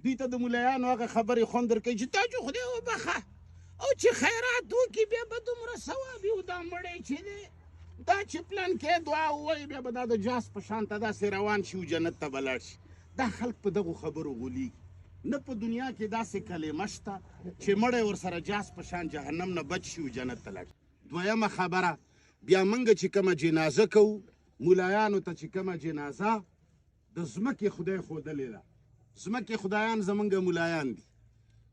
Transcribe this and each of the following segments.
دوی ته د ملایانو هغه خبرې خوند درکوي چې تاسو خدای وبخه او چې خیرات وکړي بیا به دومره ثواب وي او دا مړی چې دی دا چې پلان کې دعا ووایي بیا به دا د جاس په شان ته داسې روان شي او جنت ته به لاړ شي دا خلک په دغو خبرو غولیږي نه په دنیا کې داسې کلمه شته چې مړی ورسره جاس په شان جهنم نه بچ شي او جنت ته لاړ شي دویمه خبره بیا موږ چې کومه جنازه کوو ملایانو ته چې کومه جنازه د ځمکې خدای ښودلې ده ځمکې خدایان زمونږ ملایان دي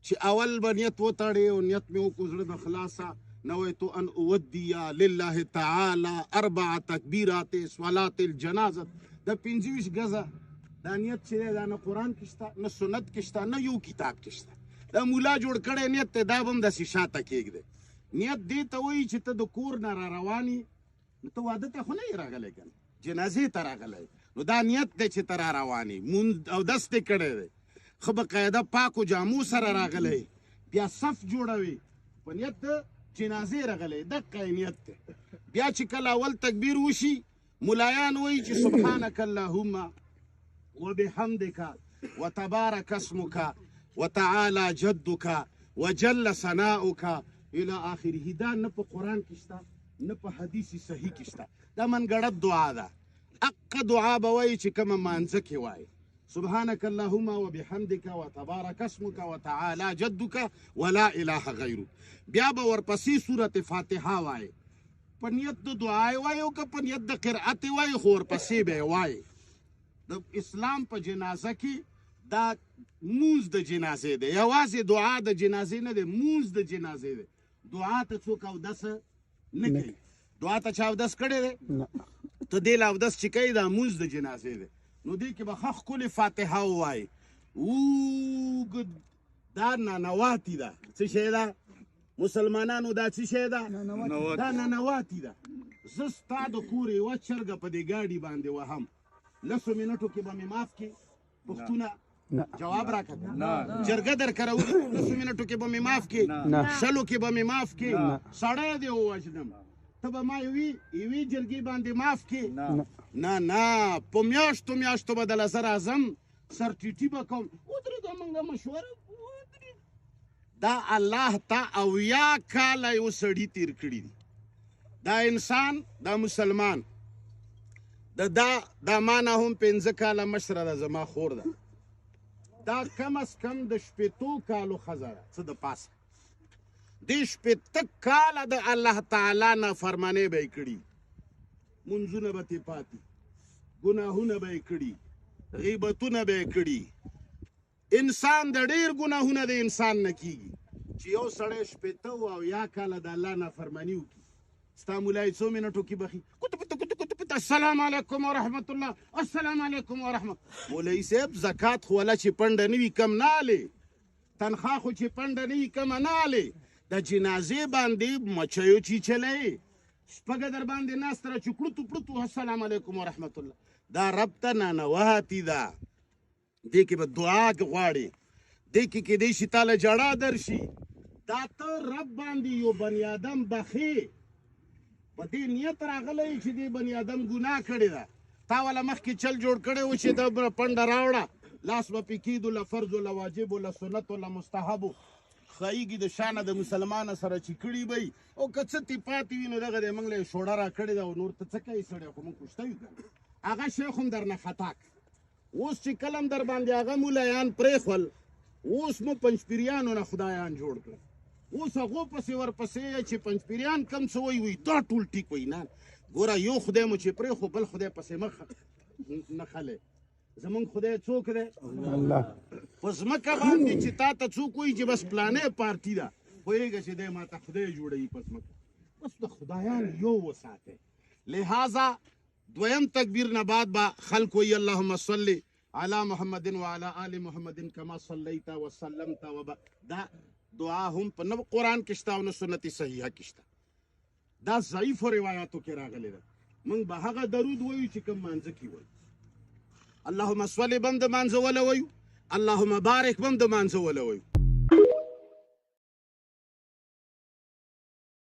چې اول به نیت وتړې او نیت مې وکړو زړه د خلاصه نویت ان اودي لله تعالی 4 تکبیرات صلات الجنازه د 25 غزه دا نیت چې دی دا نه قرآن کې شته نه سنت کې شته نه یو کتاب کې شته دا مولا جوړ کړی نیت دی دا به هم داسې شاته کېږدی نیت دې ته وایي چې ته د کور نه را روان یې نو ته واده ته خو نه یې راغلی که نه جنازې ته راغلی نو دا نیت دی چې ته را روان یې مونځ اودس دې کړی دی ښه بقاعده پاکو جامو سره راغلی بیا صف جوړوي په نیت د جنازې راغلی دقه یې نیت دی بیا چې کله اول تکبیر وشي ملایان وایي چې سبحانک اللهم وبحمدك وتبارك اسمك وتعالى جدك وجل ثناؤك الى اخره دا نه په قرآن کې شته نه په حدیث صحیح کې شته دا منګړت دعا ده اقه دعا به وایي چې کومه مانځه کې وایي سبحانك اللهم وبحمدك وتبارك اسمك وتعالى جدك ولا اله غيره بیا به ورپسې سورة فاتحه وایي په نیت د دعای وایي او که په نیت د قرأت وایي خو ورپسې به یې وایي د اسلام په جنازه کې دا مونځ د جنازې دی یوازې دعا د جنازې نه دی مونځ د جنازې دی دعا ته څوک اودس نه کوي دعا ته چا اودس کړی دی ته دې له اودس چې کوي دا مونځ د جنازې دی نو دې کې به ښه ښکلې فاتحه ووایي اوږد دا ننواتي ده څه شی ده مسلمانانو دا څه شی ده دا ننواتي ده زه ستا د کور یوه چرګه په دې ګاډي باندې وهم 10 منټو کې به مې معاف کړي پښتونه جواب راکړه جرګه در کراوي 10 منټو کې به مې معاف کړي شلو کې به مې معاف کړي سړی دې ووژنم ته به ما یوې جرګې باندې معاف کړي نه په میاشتو به دله زه راځم سر ټیټي به کوم ودرېږه موږ مشوره دا الله ته 80 کاله یو سړي تیر کړي دي دا انسان دا مسلمان دا ما نه هم 15 کاله مشره ده زما خور ده دا کم از کم د 80 کالو ښځه ده څه د پاسه دې 80 کاله د الله تعالی نه فرمانۍ به یې کړي منځونه به ترې پاتې ګناهونه به یې کړي غیبتونه به یې کړي انسان د ډېر ګناهونه د انسان نه کېږي چې یو سړی 80 او یا کاله د الله نافرماني وکړي ستا مولای څو منټو کې بخي السلام علیکم ورحمت الله السلام علیکم ورحمت مولوی صاحب زکات خو ولا چې پنډه نه وي کم نه هلې تنخوا خو چې پنډه نه وي کمه نه هلې د جنازې باندې مچیو چیچلی شپږه در باندې ناسته را چې کړوتو پړوتو السلام علیکم ورحمت الله دا رب ته نانواتي ده دې کې به دعا غواړي دې کې کیدای شي تاله جړه درشي دا ته رب باندې یو بني آدم بخې په دې نیت راغلی چې دې بني آدم ګناه کړې ده تا والا مخکې چل جوړ کړی و چې د پنډه راوړه لاس به پې کېدو له فرض له واجب له سنت له مستحبو ښایيږي د شانه د مسلمانه سره چې کړي به او که څه تې پاتې وي نو دغه دی موږ له یې شوړه را کړې ده او نور ته څه کوي سړی خو موږ کوشته یو که هغه شی خو هم در نه خطا اوس چې کله هم در باندې هغه مولایان پرېښول اوس مو پنجپیریانو نه خدایان جوړ کړل اوس هغو پسې ورپسې چې پنجپیریان کم څه وایي دا ټول ټیک وایي نه ګوره یو خدای مو چې پرېښو بل خدای پسې مخ نه خلی زمونږ خدای څوک دی الله په ځمکه باندې چې تا ته څوک وایي چې بس پلانې پارټي ده پوهېږه چې دی ما ته خدای جوړوي په ځمکه بس د خدایان یو وساتئ لہذا دویم تکبیر نه بعد به خلق وایي اللهم صل على محمد وعلى آل محمد كما صليت وسلمت دا دعا هم په نه قرآن کې شته او نه سنت صحیحه کې شته دا ضعیفو روایاتو کې راغلی ده موږ به هغه درود وایو چې کوم مانځه کې وایو اللهم صل به هم د مانځه وله وایو اللهم بارک به هم د مانځه وله وایو